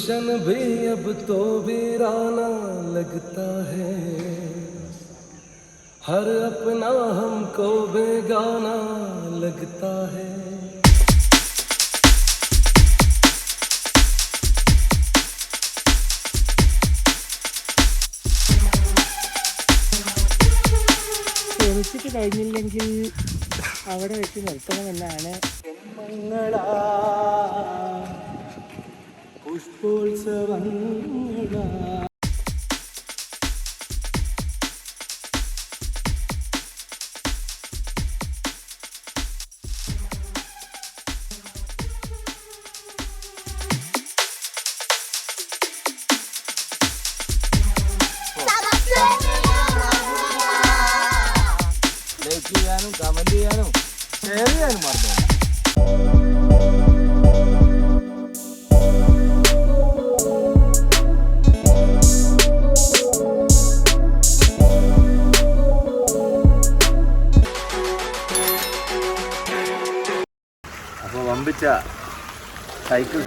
गुलशन भी अब तो वीराना लगता है, हर अपना हमको बेगाना लगता है. മ്യൂസിക് കഴിഞ്ഞില്ലെങ്കിൽ അവിടെ വെച്ച് നിർത്തണമെന്നാണ്. പുഷ്പോത്സവങ്ങളാ ലൈക്ക് ചെയ്യാനും കമന്റ് ചെയ്യാനും ഷെയർ ചെയ്യാനും മറന്നു. അപ്പോൾ വമ്പിച്ച സൈക്കിൾ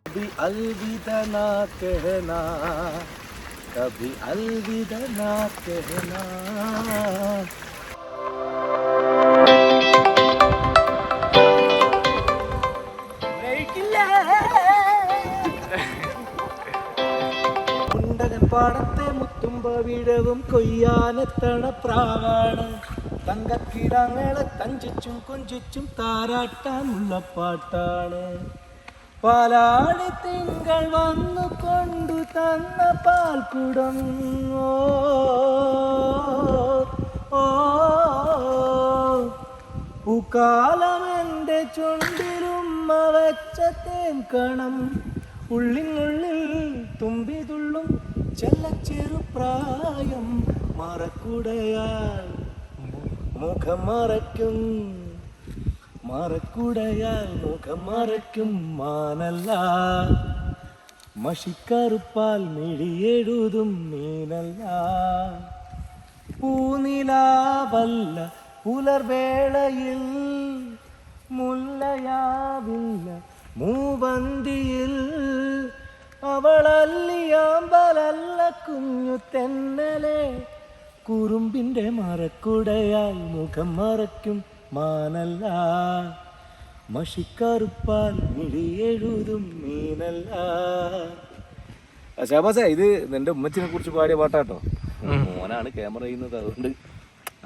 कभी अलविदा ना कहना, कभी अलविदा ना कहना. ഉണ്ടകൻ പാടത്തെ മുത്തുമ്പ വിഴവും കൊയ്യാനെത്തണ പ്രാവാണ്, തങ്കക്കിടങ്ങളെ തഞ്ചിച്ചും കൊഞ്ചിച്ചും താരാട്ടാനുള്ള പാട്ടാണ്. പാലാടി തിങ്കൾ വന്നു കൊണ്ടു തന്ന പാൽക്കുടം പൂക്കാലം എൻ്റെ ചുണ്ടിലുമ്മ വെച്ച തേൻകണം, ഉള്ളിനുള്ളിൽ തുമ്പിതുള്ളും ചെല്ലച്ചെറുപ്രായം മറക്കുടയാൽ മുഖം മറയ്ക്കും, മറക്കുടയാൽ മുഖം മറയ്ക്കും മാനല്ല, മഷിക്കറുപ്പാൽ മിഴിയെഴുതും മീനല്ല. പൂനിലാവല്ല പുലർവേളയിൽ മുല്ലയാവില്ല മൂവന്തിയിൽ, അവളല്ലിയാമ്പലല്ല കുഞ്ഞു തെന്നലെ, കുറുമ്പിൻ്റെ മറക്കുടയാൽ മുഖം മറയ്ക്കും മാനല്ല, മഷിക്കറുപ്പാൽ മിഴിയെഴുതും മീനല്ല. ശാബാസേ, ഇത് നിന്റെ ഉമ്മച്ചിനെ കുറിച്ച് പാടിയ പാട്ടാട്ടോ. മോനാണ് ക്യാമറ ചെയ്യുന്നത്, അതുകൊണ്ട്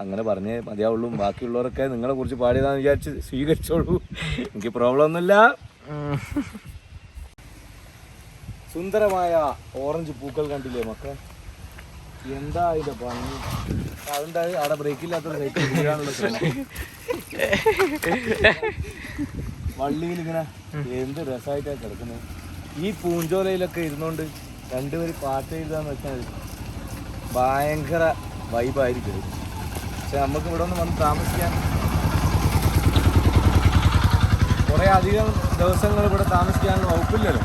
അങ്ങനെ പറഞ്ഞേ മതിയാവുള്ളൂ. ബാക്കിയുള്ളവരൊക്കെ നിങ്ങളെ കുറിച്ച് പാടിയതാന്ന് വിചാരിച്ച് സ്വീകരിച്ചോളൂ, എനിക്ക് പ്രോബ്ലം ഒന്നുമില്ല. സുന്ദരമായ ഓറഞ്ച് പൂക്കൾ കണ്ടില്ലേ മക്കളെ, എന്താ അതിന്റെ ഭംഗി. അതുണ്ടായി അവിടെ ബ്രേക്കില്ലാത്ത സൈക്കിൾ വീഴാനുള്ള ശ്രമം. വള്ളിയിലിങ്ങനെ എന്ത് രസമായിട്ടാണ് കിടക്കുന്നത്. ഈ പൂഞ്ചോലയിലൊക്കെ ഇരുന്നുകൊണ്ട് രണ്ടുപേരും പാട്ട് എഴുതാന്ന് വെച്ചാൽ ഭയങ്കര വൈബായിരിക്കും. പക്ഷെ നമുക്ക് ഇവിടെ ഒന്ന് വന്ന് താമസിക്കാൻ കുറേ അധികം ദിവസങ്ങൾ ഇവിടെ താമസിക്കാനുള്ള വകുപ്പില്ലല്ലോ.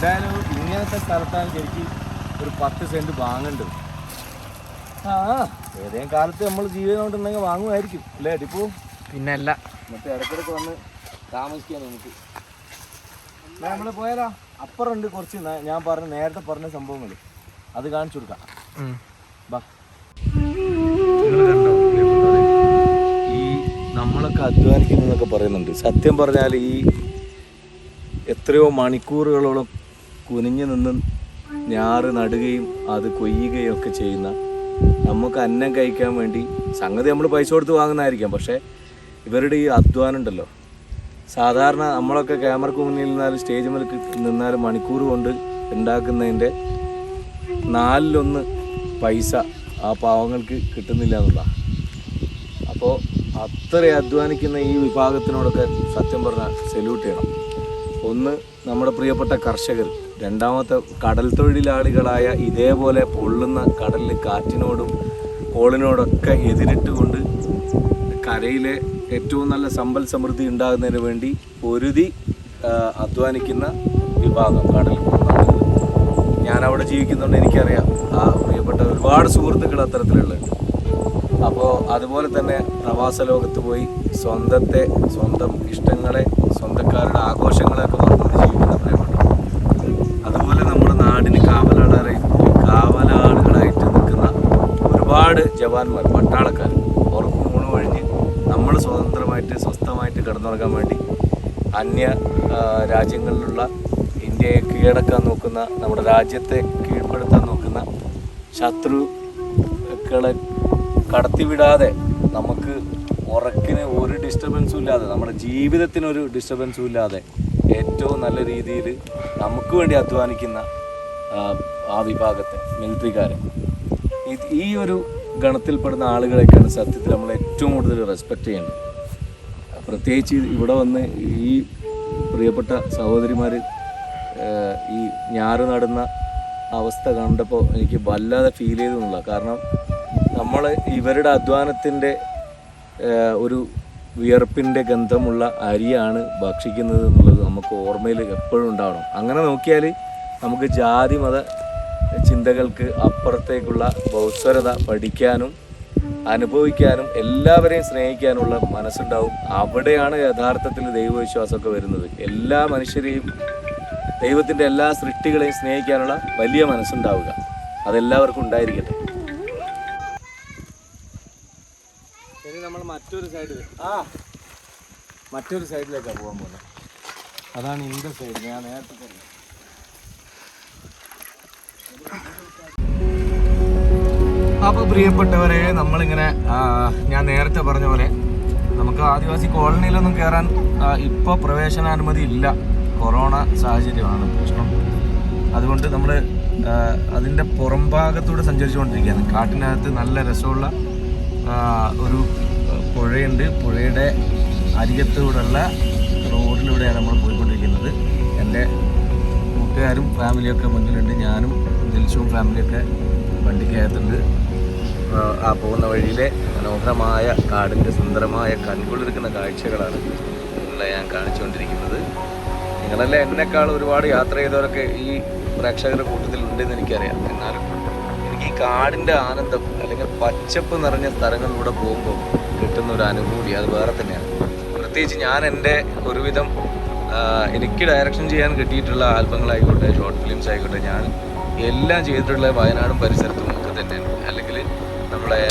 എന്തായാലും ഇങ്ങനത്തെ സ്ഥലത്താണ് ശരിക്കും ഒരു 10 സെൻറ്റ് വാങ്ങേണ്ടത്. ഏതെങ്കിലും കാലത്ത് നമ്മൾ ജീവൻ കൊണ്ടുണ്ടെങ്കിൽ വാങ്ങുമായിരിക്കും അല്ലേ ടിപ്പു? പിന്നല്ല, മറ്റേ ഇടയ്ക്കിടയ്ക്ക് വന്ന് താമസിക്കാൻ നമുക്ക്. നമ്മൾ പോയാലോ? അപ്പുറമുണ്ട് കുറച്ച് ഞാൻ നേരത്തെ പറഞ്ഞ സംഭവങ്ങൾ, അത് കാണിച്ചു കൊടുക്കാം. ബാ. ഈ നമ്മളൊക്കെ അധ്വാനിക്കുന്നതൊക്കെ പറയുന്നുണ്ട്. സത്യം പറഞ്ഞാൽ ഈ എത്രയോ മണിക്കൂറുകളോളം കുനിഞ്ഞു നിന്ന് ഞാറ് നടുകയും അത് കൊയ്യുകയും ഒക്കെ ചെയ്യുന്ന, നമുക്ക് അന്നം കഴിക്കാൻ വേണ്ടി സംഗതി നമ്മൾ പൈസ കൊടുത്ത് വാങ്ങുന്നതായിരിക്കാം, പക്ഷേ ഇവരുടെ ഈ അധ്വാനം ഉണ്ടല്ലോ. സാധാരണ നമ്മളൊക്കെ ക്യാമറക്ക് മുന്നിൽ നിന്നാലും സ്റ്റേജ് മുന്നിൽ നിന്നാലും മണിക്കൂർ കൊണ്ട് ഉണ്ടാക്കുന്നതിൻ്റെ 1/4 പൈസ ആ പാവങ്ങൾക്ക് കിട്ടുന്നില്ല എന്നുള്ള. അപ്പോൾ അത്ര അധ്വാനിക്കുന്ന ഈ വിഭാഗത്തിനോടൊക്കെ സത്യം പറഞ്ഞാൽ സല്യൂട്ട് ചെയ്യണം. ഒന്ന് നമ്മുടെ പ്രിയപ്പെട്ട കർഷകർ, രണ്ടാമത്തെ കടൽ തൊഴിലാളികളായ ഇതേപോലെ പൊള്ളുന്ന കടലിൽ കാറ്റിനോടും കോളിനോടൊക്കെ എതിരിട്ടുകൊണ്ട് കരയിലെ ഏറ്റവും നല്ല സമ്പൽ സമൃദ്ധി ഉണ്ടാകുന്നതിന് വേണ്ടി പൊരുതി അധ്വാനിക്കുന്ന വിഭാഗം കടൽ. ഞാനവിടെ ജീവിക്കുന്നുണ്ട്, എനിക്കറിയാം. ആ പ്രിയപ്പെട്ട ഒരുപാട് സുഹൃത്തുക്കൾ അത്തരത്തിലുള്ളത്. അപ്പോൾ അതുപോലെ തന്നെ പ്രവാസ ലോകത്ത് പോയി സ്വന്തം ഇഷ്ടങ്ങളെ, സ്വന്തക്കാരുടെ ആഘോഷങ്ങളെയൊക്കെ മറന്നു ജീവിക്കുന്ന പ്രിയപ്പെട്ട, അതുപോലെ നമ്മുടെ നാടിന് കാവലാളുകളായിട്ട് നിൽക്കുന്ന ഒരുപാട് ജവാന്മാർ, പട്ടാളക്കാർ, ഉറക്കും ഊണ് കഴിഞ്ഞ് നമ്മൾ സ്വതന്ത്രമായിട്ട് സ്വസ്ഥമായിട്ട് കിടന്നുറങ്ങാൻ വേണ്ടി അന്യ രാജ്യങ്ങളിലുള്ള ഇന്ത്യയെ കീഴടക്കാൻ നോക്കുന്ന, നമ്മുടെ രാജ്യത്തെ കീഴ്പ്പെടുത്താൻ നോക്കുന്ന ശത്രുക്കളെ കടത്തിവിടാതെ നമുക്ക് ഉറക്കിന് ഒരു ഡിസ്റ്റർബൻസും ഇല്ലാതെ, നമ്മുടെ ജീവിതത്തിനൊരു ഡിസ്റ്റർബൻസും ഇല്ലാതെ ഏറ്റവും നല്ല രീതിയിൽ നമുക്ക് വേണ്ടി അധ്വാനിക്കുന്ന ആ വിഭാഗത്തെ മിലിറ്ററിക്കാരെ, ഈ ഒരു ഗണത്തിൽപ്പെടുന്ന ആളുകളെയൊക്കെയാണ് സത്യത്തിൽ നമ്മൾ ഏറ്റവും കൂടുതൽ റെസ്പെക്റ്റ് ചെയ്യേണ്ടത്. പ്രത്യേകിച്ച് ഇവിടെ വന്ന് ഈ പ്രിയപ്പെട്ട സഹോദരിമാർ ഈ ഞാറ് നടുന്ന അവസ്ഥ കണ്ടപ്പോൾ എനിക്ക് വല്ലാതെ ഫീൽ ചെയ്തെന്നുള്ള. കാരണം നമ്മൾ ഇവരുടെ അധ്വാനത്തിൻ്റെ ഒരു വിയർപ്പിൻ്റെ ഗന്ധമുള്ള അരിയാണ് ഭക്ഷിക്കുന്നത് എന്നുള്ളത് നമുക്ക് ഓർമ്മയിൽ എപ്പോഴും ഉണ്ടാവണം. അങ്ങനെ നോക്കിയാൽ നമുക്ക് ജാതി മത ചിന്തകൾക്ക് അപ്പുറത്തേക്കുള്ള ബഹുസ്വരത പഠിക്കാനും അനുഭവിക്കാനും എല്ലാവരെയും സ്നേഹിക്കാനുള്ള മനസ്സുണ്ടാവും. അവിടെയാണ് യഥാർത്ഥത്തിൽ ദൈവവിശ്വാസമൊക്കെ വരുന്നത്. എല്ലാ മനുഷ്യരെയും, ദൈവത്തിൻ്റെ എല്ലാ സൃഷ്ടികളെയും സ്നേഹിക്കാനുള്ള വലിയ മനസ്സുണ്ടാവുക, അതെല്ലാവർക്കും ഉണ്ടായിരിക്കട്ടെ. ഇനി നമ്മൾ മറ്റൊരു സൈഡിലേക്കാണ് പോകാൻ പോകുന്നത്. അതാണ് ഇന്ത്യ സൈഡ്. ഞാൻ നേരത്തെ പറഞ്ഞു. അപ്പോൾ പ്രിയപ്പെട്ടവരെ, നമ്മളിങ്ങനെ ഞാൻ നേരത്തെ പറഞ്ഞ പോലെ നമുക്ക് ആദിവാസി കോളനിയിലൊന്നും കയറാൻ ഇപ്പോൾ പ്രവേശനാനുമതി ഇല്ല. കൊറോണ സാഹചര്യമാണ് പ്രശ്നം. അതുകൊണ്ട് നമ്മൾ അതിൻ്റെ പുറംഭാഗത്തൂടെ സഞ്ചരിച്ചുകൊണ്ടിരിക്കുകയാണ്. കാട്ടിനകത്ത് നല്ല രസമുള്ള ഒരു പുഴയുണ്ട്. പുഴയുടെ അരികത്തൂടെയുള്ള റോഡിലൂടെയാണ് നമ്മൾ പോയിക്കൊണ്ടിരിക്കുന്നത്. എൻ്റെ കൂട്ടുകാരും ഫാമിലിയൊക്കെ മുന്നിലുണ്ട്. ഞാനും ദിൽഷും ഫാമിലിയൊക്കെ വണ്ടിക്കകത്തുണ്ട്. ആ പോകുന്ന വഴിയിലെ മനോഹരമായ കാടിൻ്റെ സുന്ദരമായ കൺകുളിർക്കുന്ന കാഴ്ചകളാണ് നിങ്ങളെ ഞാൻ കാണിച്ചുകൊണ്ടിരിക്കുന്നത്. നിങ്ങളെല്ലാം എന്നെക്കാൾ ഒരുപാട് യാത്ര ചെയ്തവരൊക്കെ ഈ പ്രേക്ഷകരുടെ കൂട്ടത്തിൽ ഉണ്ടെന്ന് എനിക്കറിയാം. എന്നാലും എനിക്ക് ഈ കാടിൻ്റെ ആനന്ദം, അല്ലെങ്കിൽ പച്ചപ്പ് നിറഞ്ഞ സ്ഥലങ്ങളിലൂടെ പോകുമ്പോൾ കിട്ടുന്ന ഒരു അനുഭൂതി അത് വേറെ തന്നെയാണ്. പ്രത്യേകിച്ച് ഞാൻ എൻ്റെ ഒരുവിധം എനിക്ക് ഡയറക്ഷൻ ചെയ്യാൻ കിട്ടിയിട്ടുള്ള ആൽബങ്ങളായിക്കോട്ടെ, ഷോർട്ട് ഫിലിംസ് ആയിക്കോട്ടെ, ഞാൻ എല്ലാം ചെയ്തിട്ടുള്ള വയനാടും പരിസരത്തും ഒക്കെ തന്നെയാണ്. അല്ലെങ്കിൽ നമ്മളെ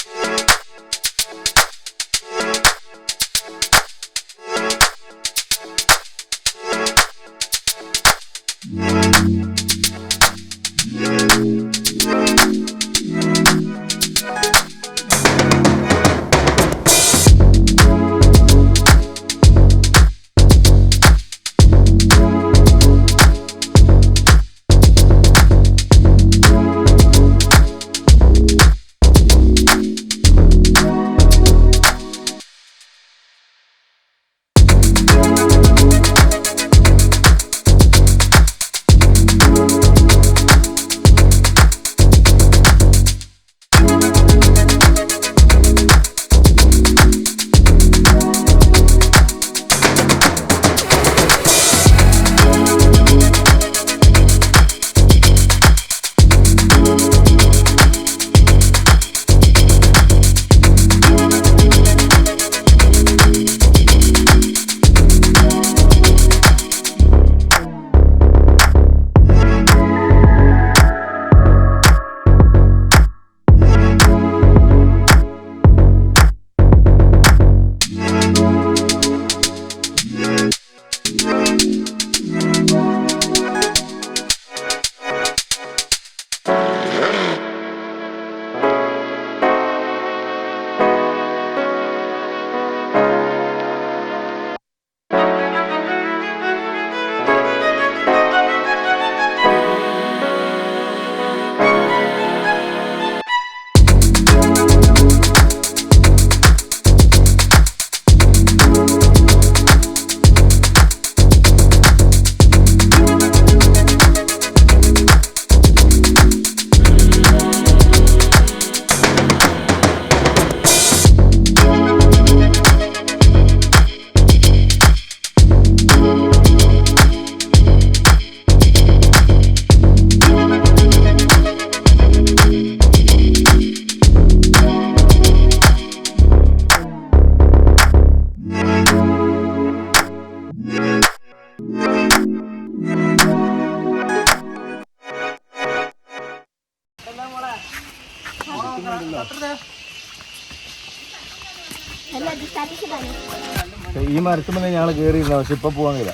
ഈ മരത്തുമ്പോൾ ഞങ്ങൾ കയറിയിരുന്ന, പക്ഷെ ഇപ്പൊ പോവാൻ കഴിയില്ല.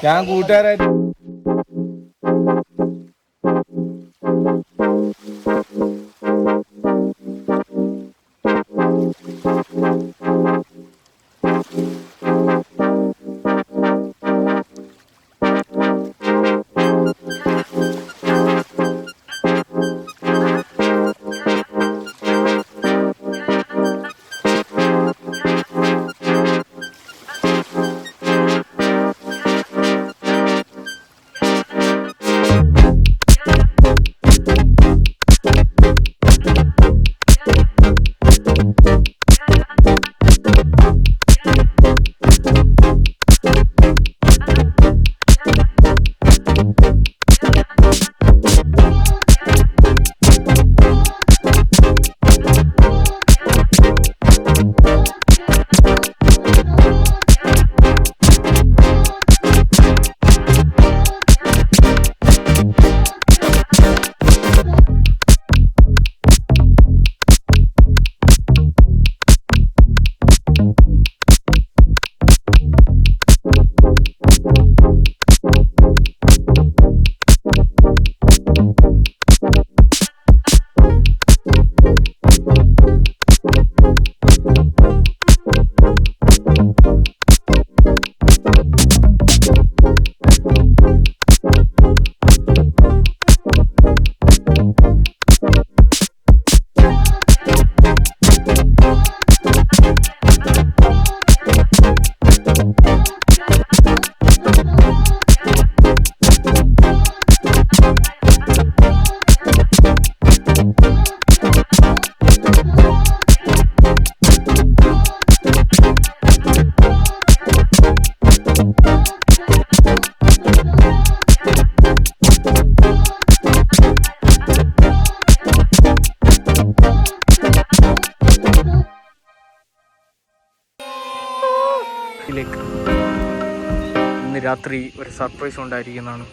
ഞാൻ കൂട്ടുകാരായിട്ട് ഇന്ന് രാത്രി ഒരു സർപ്രൈസ് ഉണ്ടായിരിക്കുന്നതാണ്.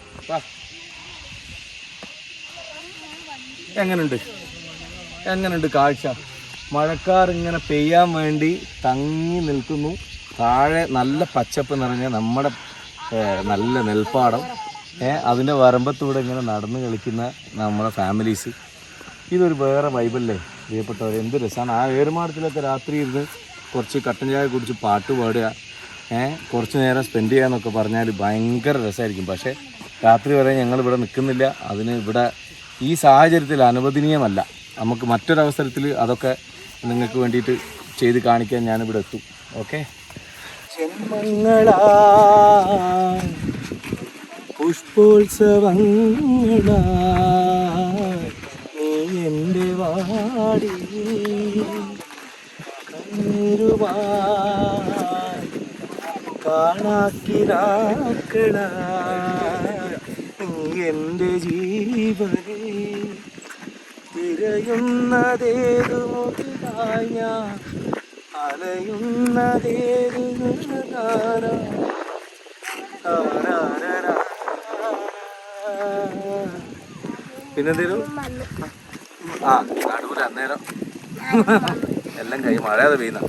എങ്ങനെയുണ്ട് കാഴ്ച? മഴക്കാർ ഇങ്ങനെ പെയ്യാൻ വേണ്ടി തങ്ങി നിൽക്കുന്നു. താഴെ നല്ല പച്ചപ്പ് നിറഞ്ഞ നമ്മുടെ നല്ല നെൽപ്പാടം, അതിൻ്റെ വരമ്പത്തൂടെ ഇങ്ങനെ നടന്ന് കളിക്കുന്ന നമ്മുടെ ഫാമിലീസ്. ഇതൊരു വേറെ വൈബല്ലേ പ്രിയപ്പെട്ടവർ? എന്ത് രസമാണ്. ആ ഏറുമാടത്തിലൊക്കെ രാത്രി ഇരുന്ന് കുറച്ച് കട്ടൻ ചായ കുടിച്ച് പാട്ട് പാടുക, കുറച്ച് നേരം സ്പെൻഡ് ചെയ്യാന്നൊക്കെ പറഞ്ഞാൽ ഭയങ്കര രസമായിരിക്കും. പക്ഷേ രാത്രി വരെ ഞങ്ങളിവിടെ നിൽക്കുന്നില്ല. അതിന് ഇവിടെ ഈ സാഹചര്യത്തിൽ അനുവദനീയമല്ല. നമുക്ക് മറ്റൊരവസരത്തിൽ അതൊക്കെ നിങ്ങൾക്ക് വേണ്ടിയിട്ട് ചെയ്ത് കാണിക്കാൻ ഞാനിവിടെ എത്തും. ഓക്കെ. ജന്മങ്ങളാ പുഷ്പോത്സവങ്ങളാ നീ എൻ്റെ വാടി കണ്ണീരുമാ കാണാക്കിനാക്കള നീ എൻ്റെ ജീവനെ തിരയുന്നതേതു മുതലായി ഞാൻ അലയുന്നതേതു പിന്നെന്തേലും നടുവിൽ അന്നേരം എല്ലാം കൈ മഴയാതെ പെയ്യുന്ന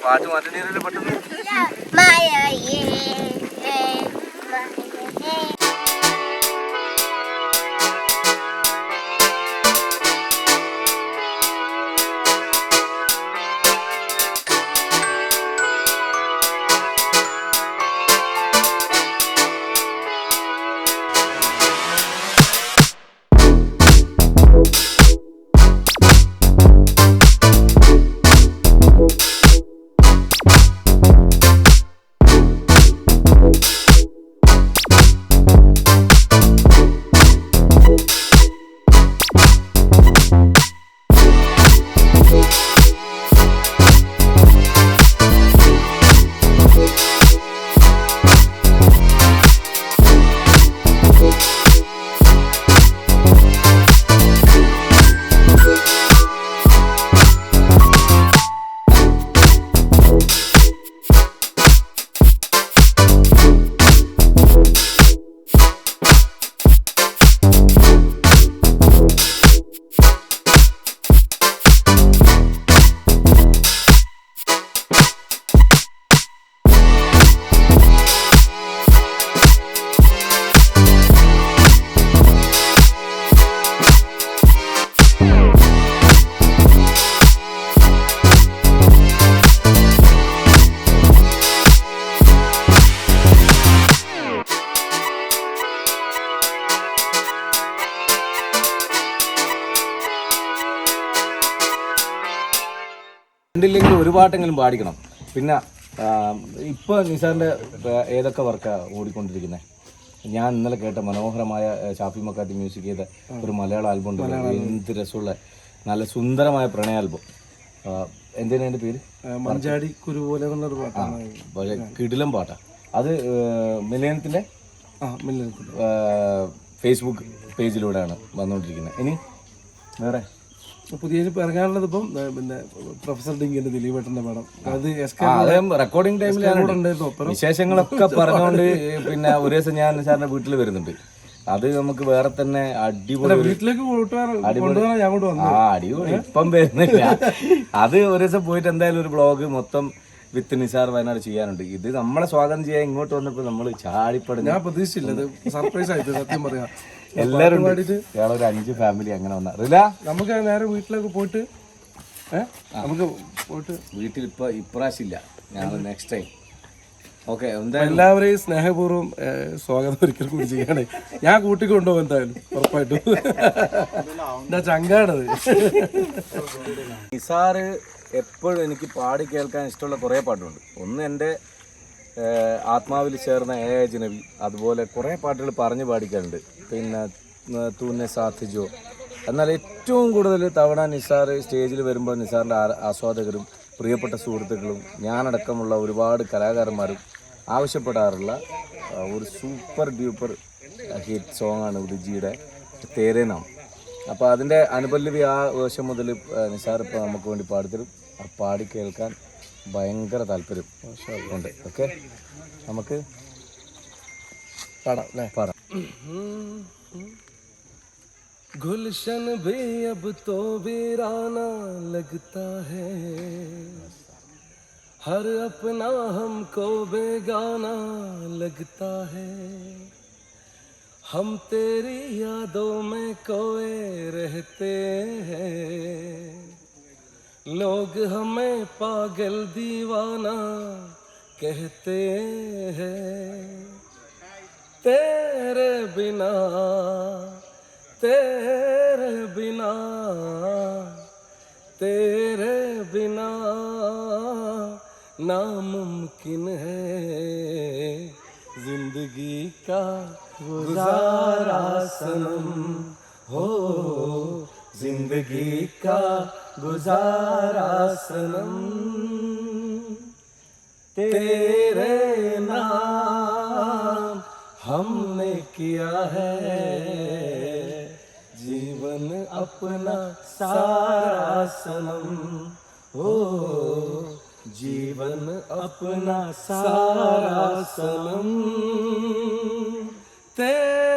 പാട്ട് മാറ്റേണ്ടി പെട്ടെന്ന്. രണ്ടില്ലെങ്കിൽ ഒരു പാട്ടെങ്കിലും പാടിക്കണം. പിന്നെ ഇപ്പോൾ നിസാറിൻ്റെ ഏതൊക്കെ വർക്കാണ് ഓടിക്കൊണ്ടിരിക്കുന്നത്? ഞാൻ ഇന്നലെ കേട്ട മനോഹരമായ ഷാഫി മക്കാത്തി മ്യൂസിക് ചെയ്ത ഒരു മലയാള ആൽബം ഉണ്ട്. എന്ത് രസമുള്ള നല്ല സുന്ദരമായ പ്രണയ ആൽബം. എന്തിനാ എൻ്റെ പേര്? മഞ്ചാടി കുരുപോലെ എന്നുള്ളൊരു പാട്ടാണ്. പക്ഷേ കിടിലം പാട്ടാണ് അത്. മില്ലേനത്തിൻ്റെ ഫേസ്ബുക്ക് പേജിലൂടെയാണ് വന്നുകൊണ്ടിരിക്കുന്നത്. ഇനി വേറെ പുതിയ ഇറങ്ങാനുള്ളത് ഇപ്പം പിന്നെ പ്രൊഫസർ ഡിങ്കിന്റെ ദിലീപേട്ടന്റെ പടം. അത് റെക്കോർഡിംഗ് ടൈമിലാണ് വിശേഷങ്ങളൊക്കെ പറഞ്ഞുകൊണ്ട് പിന്നെ ഒരു ദിവസം ഞാൻ സാറിന്റെ വീട്ടിൽ വരുന്നുണ്ട്. അത് നമുക്ക് വേറെ തന്നെ അടിപൊളി വീട്ടിലേക്ക് അടിപൊളി ഇപ്പം വരുന്നില്ല. അത് ഒരു ദിവസം പോയിട്ട് എന്തായാലും ഒരു ബ്ലോഗ് മൊത്തം വിത്ത് നിസാർ വയനാട് ചെയ്യാനുണ്ട്. ഇത് നമ്മളെ സ്വാഗതം ചെയ്യാൻ ഇങ്ങോട്ട് വന്നപ്പോൾ നമ്മൾ ചാടിപ്പെടുന്നു. ഞാൻ പ്രതീക്ഷിച്ചില്ല, സർപ്രൈസ് ആയിട്ട് സത്യം പറയാം. എല്ലാവരും ഞങ്ങളൊരു 5 ഫാമിലി അങ്ങനെ വന്ന റില നമുക്ക് നേരെ വീട്ടിലേക്ക് പോയിട്ട് നമുക്ക് പോയിട്ട് വീട്ടിൽ ഇപ്പൊ ഇപ്രാവശ്യം ഇല്ല, ഞങ്ങൾ നെക്സ്റ്റ് ടൈം. ഓക്കെ, എല്ലാവരെയും സ്നേഹപൂർവ്വം സ്വാഗതം ഒരിക്കൽ കൂടി ചെയ്യണേ. ഞാൻ കൂട്ടിക്കൊണ്ടുപോകും എന്തായാലും ഉറപ്പായിട്ടും. എന്താ ചങ്കാണത്. നിസാറ് എപ്പോഴും എനിക്ക് പാടി കേൾക്കാൻ ഇഷ്ടമുള്ള കുറേ പാട്ടുണ്ട്. ഒന്ന് എൻ്റെ ആത്മാവിൽ ചേർന്ന അജനബി, അതുപോലെ കുറേ പാട്ടുകൾ പറഞ്ഞു പാടിക്കാറുണ്ട്. പിന്നെ തൂനെ സാത്ത് ജോ. എന്നാൽ ഏറ്റവും കൂടുതൽ തവണ നിസാർ സ്റ്റേജിൽ വരുമ്പോൾ നിസാറിൻ്റെ ആസ്വാദകരും പ്രിയപ്പെട്ട സുഹൃത്തുക്കളും ഞാനടക്കമുള്ള ഒരുപാട് കലാകാരന്മാരും ആവശ്യപ്പെടാറുള്ള ഒരു സൂപ്പർ ഡ്യൂപ്പർ ഹിറ്റ് സോങ്ങാണ് ഉദിജിയുടെ തേരേ നാം. അപ്പോൾ അതിൻ്റെ അനുപല്ലവി ആ വേഷം മുതൽ നിസാർ ഇപ്പോൾ നമുക്ക് വേണ്ടി പാടിത്തരും. പാടി കേൾക്കാൻ ഭയങ്കര താല്പര്യം ഉണ്ട്. ഓക്കെ, നമുക്ക് പാടാം അല്ലേ? പാടാം. गुलशन भी अब तो वीराना लगता है, हर अपना हमको बेगाना लगता है, हम तेरी यादों में खोए रहते हैं, लोग हमें पागल दीवाना कहते हैं, तेरे बिना तेरे बिना तेरे बिना नामुमकिन है जिंदगी का गुजारा सनम, हो जिंदगी का गुजारा सनम, तेरे नाम हमने किया है जीवन अपना सारा सनम, हो जीवन अपना सारा सनम, तेरे